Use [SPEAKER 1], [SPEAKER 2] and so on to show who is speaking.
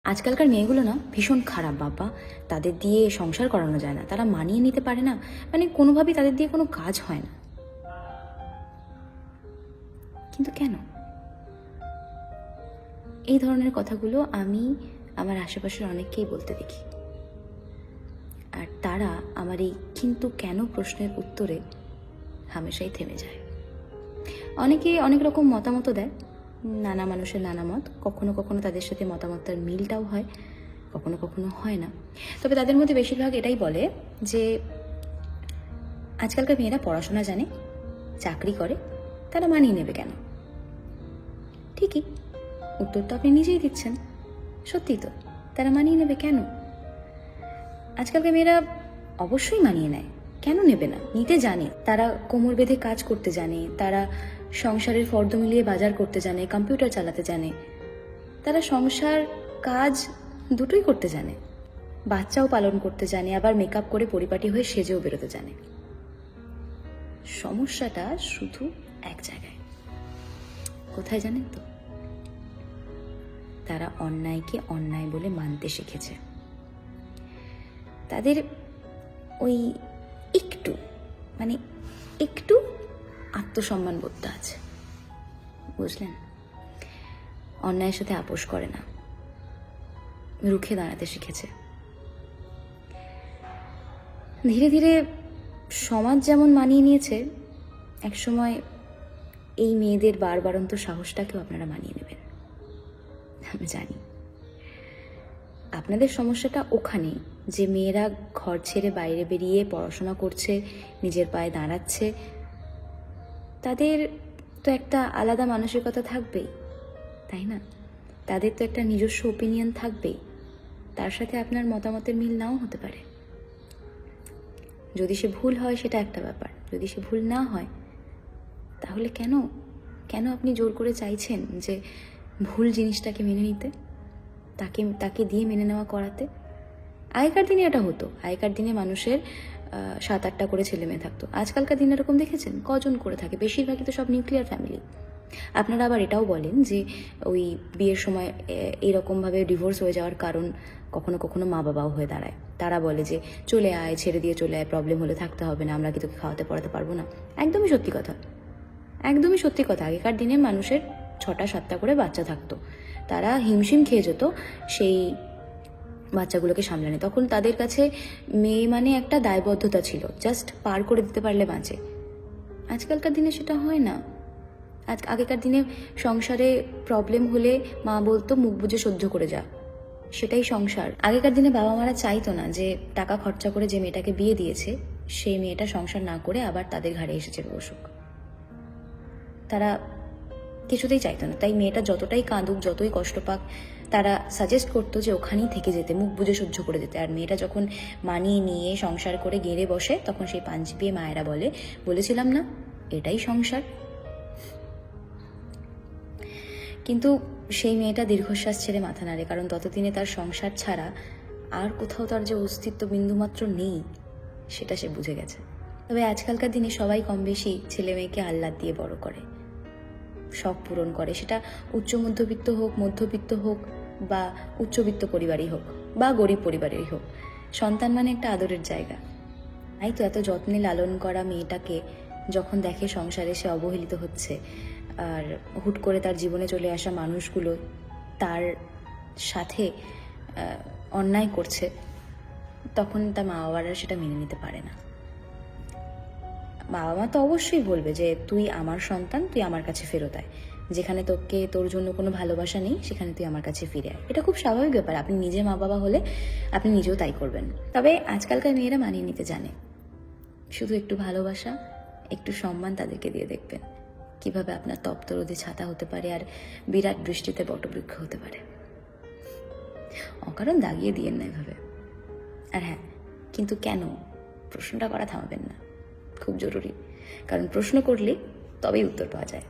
[SPEAKER 1] আজকালকার মেয়েগুলো না ভীষণ খারাপ বাবা। তাদের দিয়ে সংসার করানো যায় না, তারা মানিয়ে নিতে পারে না, মানে কোনোভাবেই তাদের দিয়ে কোনো কাজ হয় না। কিন্তু কেন? এই ধরনের কথাগুলো আমি আমার আশেপাশের অনেককেই বলতে দেখি, আর তারা আমার এই কিন্তু কেন প্রশ্নের উত্তরে হামেশাই থেমে যায়। অনেকে অনেক রকম মতামত দেয়, নানা মানুষের নানা মত, কখনো কখনো তাদের সাথে মতামতটার মিলটাও হয়, কখনো কখনো হয় না। তবে তাদের মধ্যে বেশিরভাগ এটাই বলে যে আজকালকার মেয়েরা পড়াশোনা জানে, চাকরি করে, তারা মানিয়ে নেবে কেন? ঠিকই, উত্তর তো আপনি নিজেই দিচ্ছেন। সত্যিই তো, তারা মানিয়ে নেবে কেন? আজকালকার মেয়েরা অবশ্যই মানিয়ে নেয়, কেন নেবে না? নিতে জানে, তারা কোমর বেঁধে কাজ করতে জানে, তারা সংসারের ফর্দ মিলিয়ে বাজার করতে জানে, কম্পিউটার চালাতে জানে, তারা সংসার কাজ দুটোই করতে জানে, বাচ্চাও পালন করতে জানে, আবার মেকআপ করে পরিপাটি হয়ে সেজেও বেরোতে জানে। সমস্যাটা শুধু এক জায়গায়। কোথায় জানেন তো? তারা অন্যায়কে অন্যায় বলে মানতে শিখেছে। তাদের ওই একটু একটু আত্মসম্মান বোধটা আছে, বুঝলেন? অন্যায়ের সাথে আপোষ করে না, রুখে দাঁড়াতে শিখেছে। ধীরে ধীরে সমাজ যেমন মানিয়ে নিয়েছে, একসময় এই মেয়েদের বারবারন্ত সাহসটাকেও আপনারা মানিয়ে নেবেন। আমি জানি আপনাদের সমস্যাটা ওখানে, যে মেয়েরা ঘর ছেড়ে বাইরে বেরিয়ে পড়াশোনা করছে, নিজের পায়ে দাঁড়াচ্ছে, তাদের তো একটা আলাদা মানসিকতা থাকবেই, তাই না? তাদের তো একটা নিজস্ব ওপিনিয়ন থাকবেই, তার সাথে আপনার মতামতের মিল নাও হতে পারে। যদি সে ভুল হয় সেটা একটা ব্যাপার, যদি সে ভুল না হয় তাহলে কেন আপনি জোর করে চাইছেন যে ভুল জিনিসটাকে মেনে নিতে, তাকে দিয়ে মেনে নেওয়া করাতে? আগেকার দিনে এটা হতো, আগেকার দিনে মানুষের 7-8টা করে ছেলে মেয়ে থাকতো। আজকালকার দিনে এরকম দেখেছেন কজন করে থাকে? বেশিরভাগই তো সব নিউক্লিয়ার ফ্যামিলি। আপনারা আবার এটাও বলেন যে ওই বিয়ের সময় এরকমভাবে ডিভোর্স হয়ে যাওয়ার কারণ কখনো কখনো মা বাবাও হয়ে দাঁড়ায়। তারা বলে যে চলে আয়, ছেড়ে দিয়ে চলে আয়, প্রবলেম হলে থাকতে হবে না, আমরা কি তোকে খাওয়াতে পড়াতে পারবো না? একদমই সত্যি কথা, একদমই সত্যি কথা। আগেকার দিনে মানুষের 6টা-7টা করে বাচ্চা থাকতো, তারা হিমশিম খেয়ে যেত সেই বাচ্চাগুলোকে সামলানে। তখন তাদের কাছে মেয়ে মানে একটা দায়বদ্ধতা ছিল, জাস্ট পার করে দিতে পারলে বাঁচে। আজকালকার দিনে সেটা হয় না। আগেকার দিনে সংসারে প্রবলেম হলে মা বলতো মুখ বুজে সহ্য করে যা, সেটাই সংসার। আগেকার দিনে বাবা মারা চাইতো না যে টাকা খরচা করে যে মেয়েটাকে বিয়ে দিয়েছে সেই মেয়েটা সংসার না করে আবার তাদের ঘাড়ে এসেছে বসুক, তারা কিছুতেই চাইতো না। তাই মেয়েটা যতটাই কাঁদুক, যতই কষ্ট পাক, তারা সাজেস্ট করতো যে ওখানেই থেকে যেতে, মুখ বুজে সহ্য করে যেতে। আর মেয়েটা যখন মানিয়ে নিয়ে সংসার করে গেড়ে বসে, তখন সেই পাঞ্চ পেয়ে মায়েরা বলেছিলাম না এটাই সংসার। কিন্তু সেই মেয়েটা দীর্ঘশ্বাস ছেড়ে মাথা নাড়ে, কারণ ততদিনে তার সংসার ছাড়া আর কোথাও তার যে অস্তিত্ব বিন্দুমাত্র নেই সেটা সে বুঝে গেছে। তবে আজকালকার দিনে সবাই কম বেশি ছেলে মেয়েকে আহ্লাদ দিয়ে বড় করে, শখ পূরণ করে, সেটা উচ্চ মধ্যবিত্ত হোক, মধ্যবিত্ত হোক, বা উচ্চবিত্ত পরিবারই হোক, বা গরিব পরিবারেরই হোক। সন্তান মানে একটা আদরের জায়গা। তাই তো এত যত্নে লালন করা মেয়েটাকে যখন দেখে সংসারে সে অবহেলিত হচ্ছে, আর হুট করে তার জীবনে চলে আসা মানুষগুলো তার সাথে অন্যায় করছে, তখন তার মা বাবারা সেটা মেনে নিতে পারে না। বাবা মা তো অবশ্যই বলবে যে তুই আমার সন্তান, তুই আমার কাছে ফেরত আয়, যেখানে তোর জন্য কোনো ভালোবাসা নেই সেখানে তুই আমার কাছে ফিরে আয়। এটা খুব স্বাভাবিক ব্যাপার, আপনি নিজে মা বাবা হলে আপনি নিজেও তাই করবেন। তবে আজকালকার মেয়েরা মানিয়ে নিতে জানে, শুধু একটু ভালোবাসা, একটু সম্মান তাদেরকে দিয়ে দেখবেন কিভাবে আপনার তপ্ত রোদে ছাতা হতে পারে, আর বিরাট বৃষ্টিতে বটবৃক্ষ হতে পারে। অকারণ দাগিয়ে দিয়েন না এভাবে। আর হ্যাঁ, কিন্তু কেন প্রশ্নটা করা থামাবেন না, খুব জরুরি, কারণ প্রশ্ন করলে তবেই উত্তর পাওয়া যায়।